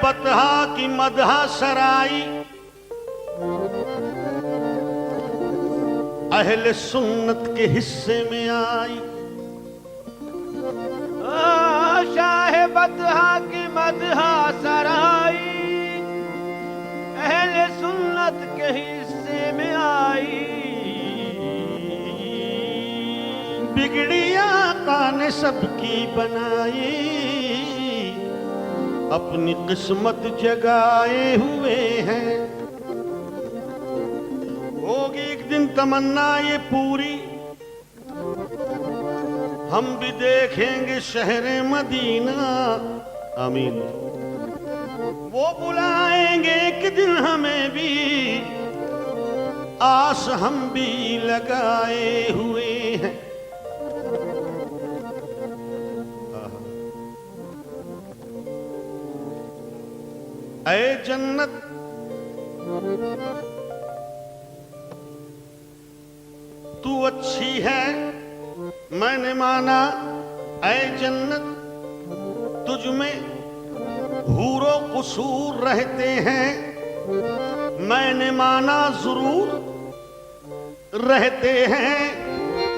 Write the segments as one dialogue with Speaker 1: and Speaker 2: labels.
Speaker 1: بطحا کی مدح سرائی اہل سنت کے حصے میں آئی.
Speaker 2: شاہ بطحا کی مدح سرائی اہل سنت کے حصے میں آئی.
Speaker 1: بگڑی آقا نے سب کی بنائی اپنی قسمت جگائے ہوئے ہیں. ہوگی ایک دن تمنا یہ پوری ہم بھی دیکھیں گے شہر مدینہ. آمین. وہ بلائیں گے ایک دن ہمیں بھی آس ہم بھی لگائے ہوئے ہیں. اے جنت تو اچھی ہے میں نے مانا. اے جنت تجھ میں حور و قصور رہتے ہیں میں نے مانا ضرور رہتے ہیں.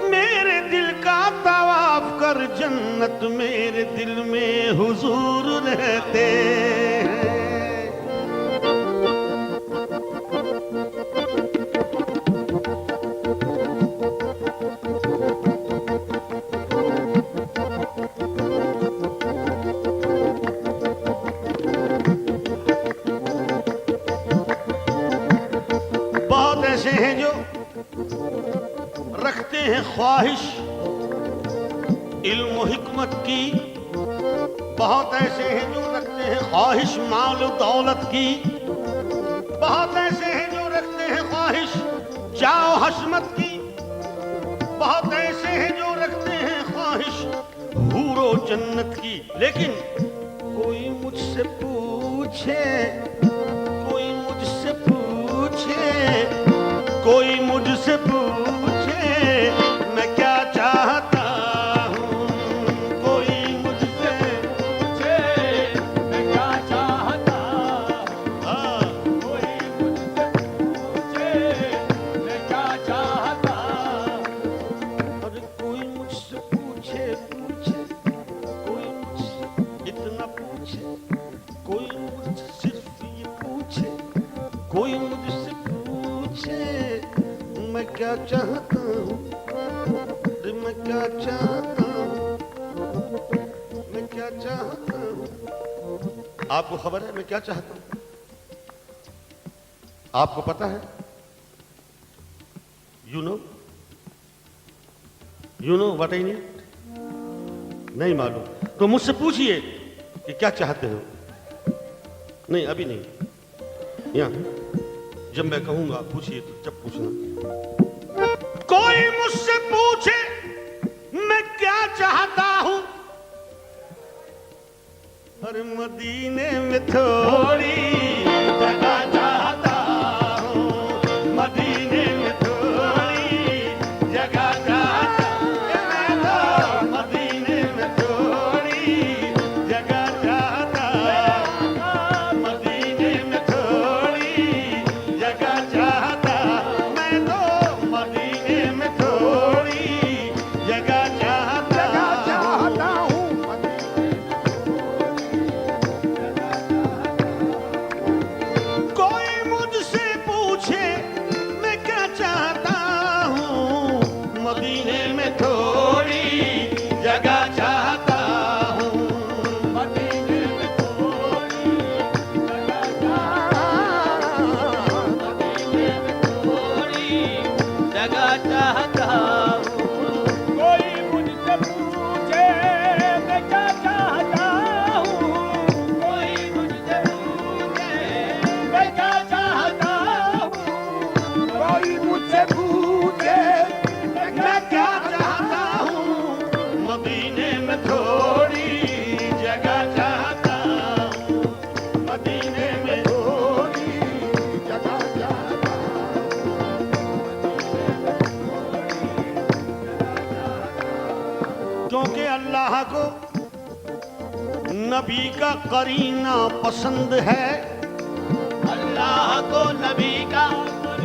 Speaker 1: میرے دل کا طواف کر جنت میرے دل میں حضور رہتے ہیں. بہت ایسے ہیں جو رکھتے ہیں خواہش علم و حکمت کی. بہت ایسے ہیں جو رکھتے ہیں خواہش مال و دولت کی. بہت ایسے ہیں جو رکھتے ہیں خواہش جاہ و حشمت کی. بہت ایسے ہیں جو رکھتے ہیں خواہش حور و جنت کی. لیکن کوئی مجھ سے پوچھے کوئی مجھ سے پوچھے کوئی مجھ سے پوچھے میں کیا چاہتا ہوں. کوئی مجھ سے پوچھے میں کیا چاہتا ہوں.
Speaker 2: کوئی مجھ سے پوچھے میں کیا چاہتا.
Speaker 1: اور کوئی مجھ سے پوچھے کوئی مجھ سے اتنا پوچھے کوئی مجھ سے صرف یہ پوچھے کوئی مجھ سے پوچھے میں کیا چاہتا ہوں. میں کیا چاہتا ہوں میں کیا چاہتا ہوں. آپ کو خبر ہے میں کیا چاہتا ہوں؟ آپ کو پتا ہے؟ You know what I need? نہیں معلوم تو مجھ سے پوچھئے کہ کیا چاہتے ہو. نہیں ابھی نہیں یہاں جب میں کہوں گا پوچھئے تو جب پوچھنا. کوئی مجھ سے پوچھے میں کیا چاہتا ہوں. ہر مدینے میں تھوڑی جگہ چاہتا ہوں. مدینے میں تھوڑی جگہ چاہتا ہوں. مدینے میں تھوڑی جگہ چاہتا ہوں. مدینے میں تھوڑی جگہ چاہتا میں تو مدینے میں تھوڑی جگہ چاہتا ہوں. کوئی مجھ سے پوچھے میں کیا چاہتا ہوں. مدینے میں تھوڑی جگہ چاہتا ہوں.
Speaker 2: مدینے میں تھوڑی جگہ چاہتا. مدینے میں تھوڑی جگہ چاہتا. کوئی مجھ سے پوچھے میں کیا چاہتا ہوں. کوئی مجھ سے پوچھے میں کیا چاہتا ہوں. کوئی مجھ سے پوچھے
Speaker 1: میں کیا چاہتا ہوں. مدینے میں تھوڑی جگہ چاہتا ہوں. مدینے میں تھوڑی جگہ چاہتا ہوں. کیونکہ اللہ کو نبی کا قرینہ پسند ہے،
Speaker 2: اللہ کو نبی کا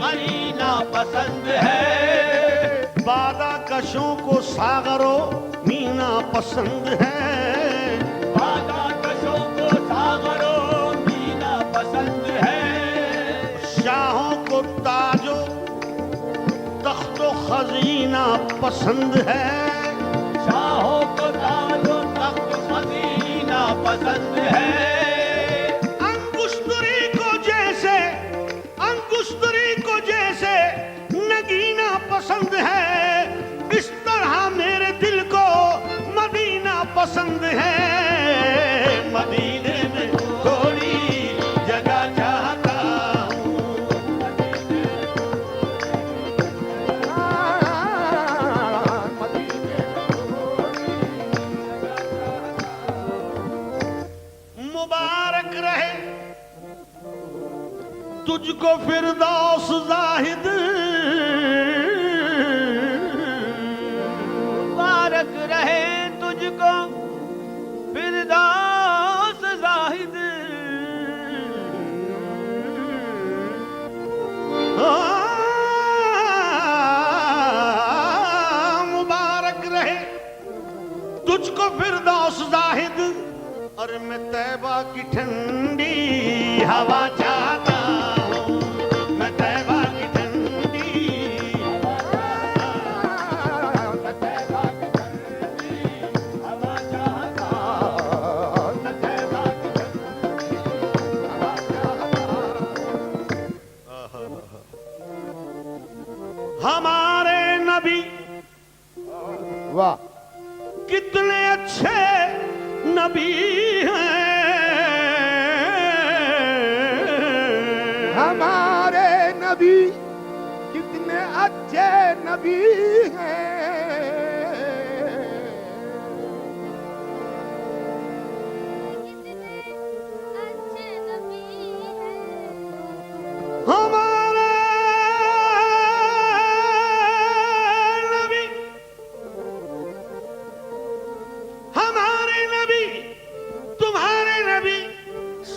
Speaker 2: قرینہ پسند ہے،
Speaker 1: بادہ کشوں کو ساغر و مینا پسند ہے،
Speaker 2: بادہ کشوں کو ساغر و مینا پسند ہے،
Speaker 1: شاہوں کو تاج و تخت و خزینہ پسند ہے،
Speaker 2: شاہوں کو تاج و تخت خزینہ پسند ہے،
Speaker 1: انگشتری کو جیسے نگینہ پسند ہے، اس طرح میرے دل کو مدینہ پسند ہے، مدینے میں تھوڑی جگہ چاہتا ہوں، مبارک رہے تجھ کو فردوس زاہد،
Speaker 2: مبارک رہے تجھ کو فردوس زاہد،
Speaker 1: مبارک رہے تجھ کو فردوس زاہد، اور میں طیبہ کی ٹھنڈی ہوا چاہتا ہوں، میں طیبہ کی ٹھنڈی
Speaker 2: ہوا چاہتا ہوں، میں طیبہ کی ٹھنڈی ہوا چاہتا ہوں، میں طیبہ کی ٹھنڈی ہوا چاہتا ہوں۔
Speaker 1: ہمارے نبی
Speaker 3: واہ
Speaker 1: کتنے اچھے نبی ہیں،
Speaker 3: ہمارے نبی کتنے اچھے نبی ہیں،
Speaker 1: ہمارے نبی، ہمارے نبی، تمہارے نبی،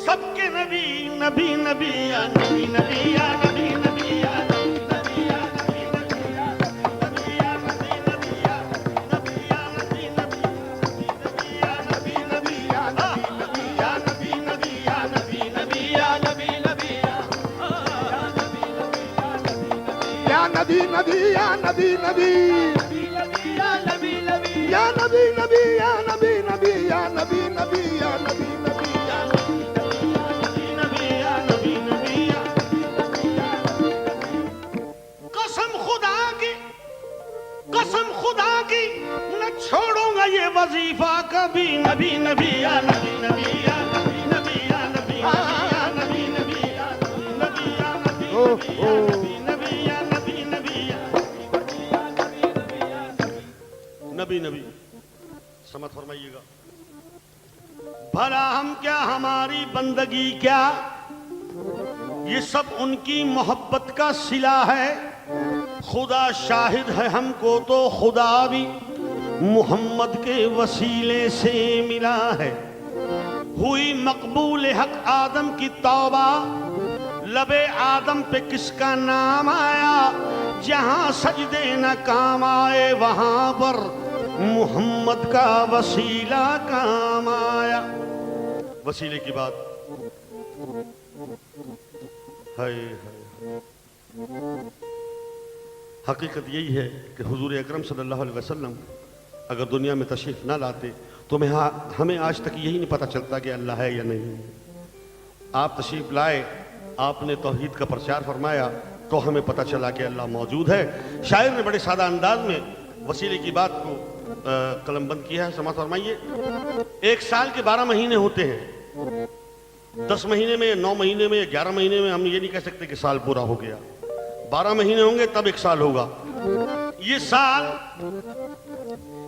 Speaker 1: سب کے نبی، نبی نبی یا نبی نبی یا نبی نبی یا نبی نبی یا نبی نبی یا نبی یا نبی نبی یا نبی یا نبی نبی یا نبی نبی یا نبی یا نبی نبی یا نبی نبی یا نبی نبی
Speaker 3: یا نبی نبی یا نبی نبی
Speaker 1: یا نبی نبی
Speaker 3: یا نبی نبی یا نبی نبی یا نبی نبی یا نبی نبی
Speaker 1: قسم خدا کی نہ چھوڑوں گا یہ وظیفہ کبھی، نبی نبی یا نبی نبی یا نبی نبی یا نبی نبی نبی یا نبی یا نبی نبی یا نبی نبی یا نبی نبی سمجھ فرمائیے گا، بھلا ہم کیا، ہماری بندگی کیا، یہ سب ان کی محبت کا صلہ ہے، خدا شاہد ہے ہم کو تو خدا بھی محمد کے وسیلے سے ملا ہے، ہوئی مقبول حق آدم کی توبہ، لب آدم پہ کس کا نام آیا، جہاں سجدے نہ کام آئے وہاں پر محمد کا وسیلہ کام آیا۔ وسیلے کی بات ہے، حقیقت یہی ہے کہ حضور اکرم صلی اللہ علیہ وسلم اگر دنیا میں تشریف نہ لاتے تو ہمیں آج تک یہی نہیں پتہ چلتا کہ اللہ ہے یا نہیں۔ آپ تشریف لائے، آپ نے توحید کا پرچار فرمایا تو ہمیں پتہ چلا کہ اللہ موجود ہے۔ شاعر نے بڑے سادہ انداز میں وسیلے کی بات کو قلم بند کیا ہے، سماعت فرمائیے۔ ایک سال کے 12 مہینے ہوتے ہیں، 10 مہینے میں، 9 مہینے میں، 11 مہینے میں ہم یہ نہیں کہہ سکتے کہ سال پورا ہو گیا، 12 مہینے ہوں گے تب ایک سال ہوگا۔ یہ سال،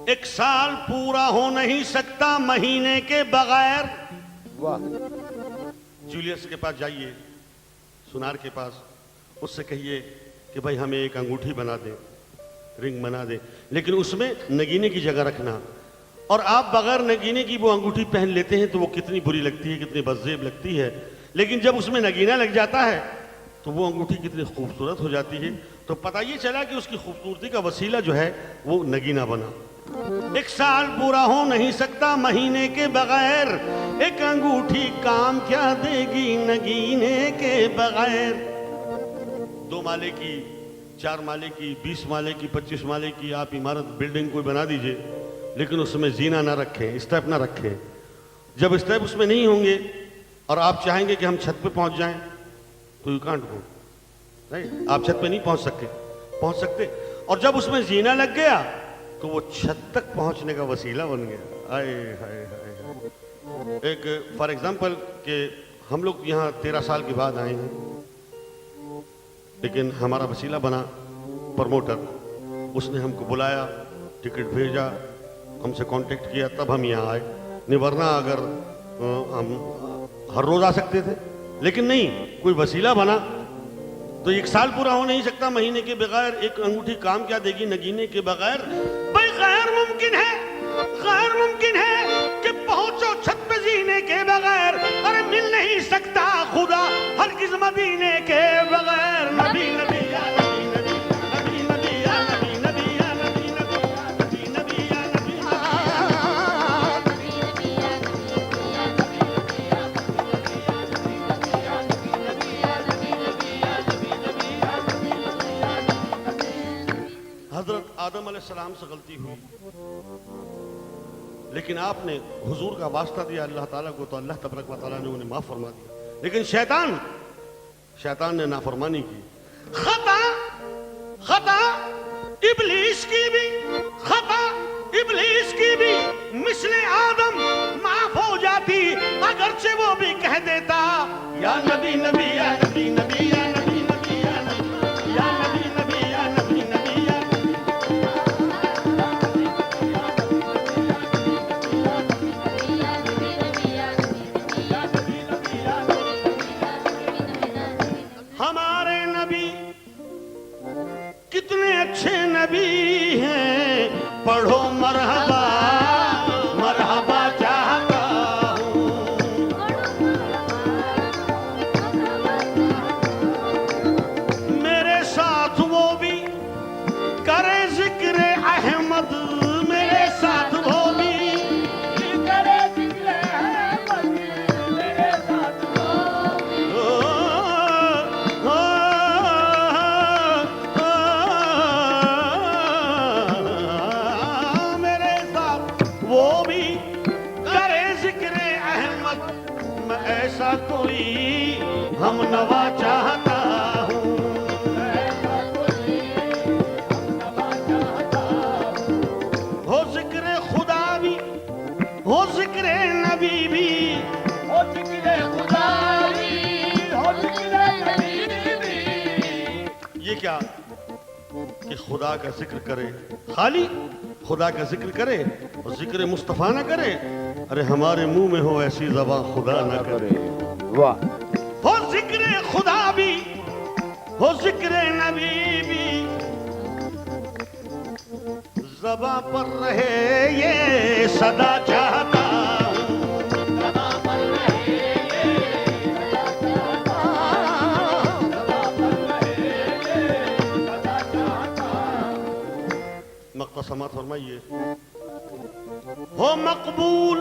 Speaker 1: ایک سال پورا ہو نہیں سکتا مہینے کے بغیر۔ جولیس کے پاس جائیے، سنار کے پاس، اس سے کہیے کہ بھائی ہمیں ایک انگوٹھی بنا دیں، رنگ بنا دیں، لیکن اس میں نگینے کی جگہ رکھنا، اور آپ بغیر نگینے کی وہ انگوٹھی پہن لیتے ہیں تو وہ کتنی بری لگتی ہے، کتنی بدزیب لگتی ہے، لیکن جب اس میں نگینہ لگ جاتا ہے تو وہ انگوٹھی کتنی خوبصورت ہو جاتی ہے. تو پتہ یہ چلا کہ اس کی خوبصورتی کا وسیلہ جو ہے وہ نگینہ بنا. 1 سال پورا ہو نہیں سکتا مہینے کے بغیر، ایک انگوٹھی کام کیا دے گی نگینے کے بغیر. 2 مالے کی، 4 مالے کی، 20 مالے کی، 25 مالے کی آپ عمارت بلڈنگ کوئی بنا دیجئے، لیکن اس میں زینہ نہ رکھیں، اسٹیپ نہ رکھیں. جب اسٹیپ اس میں نہیں ہوں گے اور آپ چاہیں گے کہ ہم چھت پہ پہنچ جائیں تو یو کانٹ گو، نہیں، آپ چھت پہ نہیں پہنچ سکتے. اور جب اس میں زینہ لگ گیا تو وہ چھت تک پہنچنے کا وسیلہ بن گیا. آئے ہائے ہائے. ایک فار ایگزامپل کہ ہم لوگ یہاں 13 سال کے بعد آئے ہیں، لیکن ہمارا وسیلہ بنا پروموٹر. اس نے ہم کو بلایا، ٹکٹ بھیجا، ہم سے کانٹیکٹ کیا، تب ہم یہاں آئے. نہیں ورنہ اگر ہم ہر روز آ سکتے تھے، لیکن نہیں، کوئی وسیلہ بنا. تو 1 سال پورا ہو نہیں سکتا مہینے کے بغیر، ایک انگوٹھی کام کیا دے گی نگینے کے بغیر. بھائی غیر ممکن ہے کہ پہنچو چھت پہ زینے کے بغیر. ارے مل نہیں سکتا خدا ہرگز مدینے کے بغیر. نبی نبی یا نبی نبی، نبی نبی یا نبی نبی یا نبی نبی، نبی نبی یا نبی حضرت آدم علیہ السلام سے غلطی ہوئی، لیکن آپ نے حضور کا واسطہ دیا اللہ تعالیٰ کو، تو اللہ تبارک و تعالیٰ نے انہیں معاف فرما دیا. لیکن شیطان نے نافرمانی کی. خطا ابلیس کی بھی مثل آدم معاف ہو جاتی، اگرچہ وہ بھی کہہ دیتا یا نبی نبی یا نبی نبی یا نبی نبی یا نبی یا نبی نبی یا نبی نبی یا ہمارے نبی کتنے اچھے نبی ہیں. پڑھو مرحبا مرحبا چاہتا ہوں. میرے ساتھ وہ بھی کرے ذکر احمد، میرے ساتھ وہ بھی کرے ذکر احمد، میرے ساتھ وہ بھی کرے ذکر احمد. میں ایسا کوئی ہم نوا چاہتا ہوں، ہو ذکر خدا بھی، ہو ذکر نبی بھی، ہو ذکر خدا بھی، ہو ذکر نبی بھی. یہ کیا کہ خدا کا ذکر کرے، خالی خدا کا ذکر کرے اور ذکر مصطفیٰ نہ کرے. ارے ہمارے منہ میں ہو ایسی زبان خدا نہ کرے.
Speaker 3: واہ.
Speaker 1: ہو ذکر خدا بھی، ہو ذکر نبی بھی، زبان پر رہے یہ صدا چاہتا ہوں. زبان پر رہے یہ صدا چاہتا ہوں، زبان پر رہے یہ صدا چاہتا ہوں. مقطع سماعت فرمائیے. ہو مقبول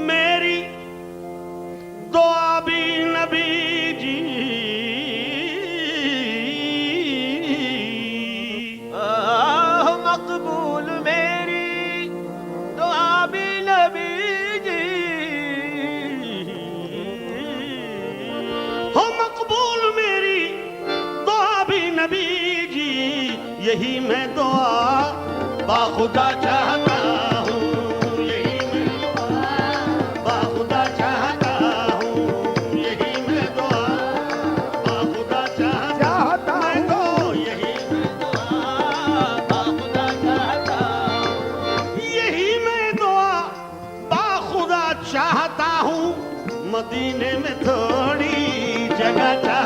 Speaker 1: میری دعا بھی نبی جی، مقبول میری دعا بھی نبی جی، ہو مقبول میری دعا بھی نبی جی. یہی میں دعا باخدا چاہتا ہوں، یہی میں دعا باخدا چاہتا ہوں، یہی میں دعا باخدا چاہتا ہوں، یہی میں دعا باخدا چاہتا ہوں، یہی میں دعا باخدا چاہتا ہوں. مدینے میں تھوڑی جگہ چاہتا